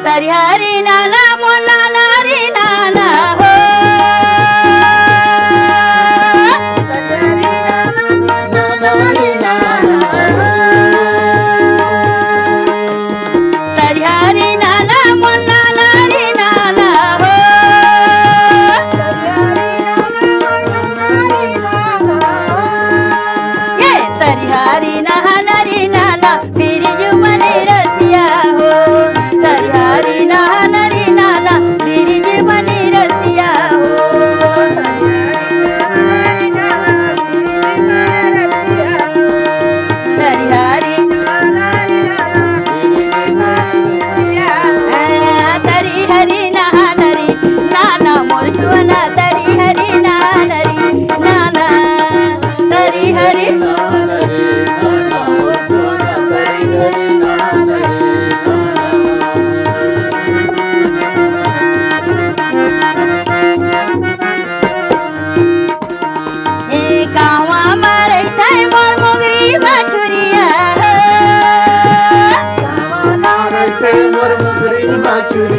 तरी हरी नाना मोना नारी नाना हो तरी हरी नाना मोना नारी नाना हो ये तरी हरी नाना नारी नाना फिर जुमनी रसिया हो तरी हरी नाना नारी नाना फिर जुमनी रसिया हो तरी हरी तरी हरी नाना नरी नाना मोर सुवना तरी हरी नाना नरी नाना तरी हरी गावा मारै थाय मोर मोगरी बाछुरिया मोर मुगरी बाछुरिया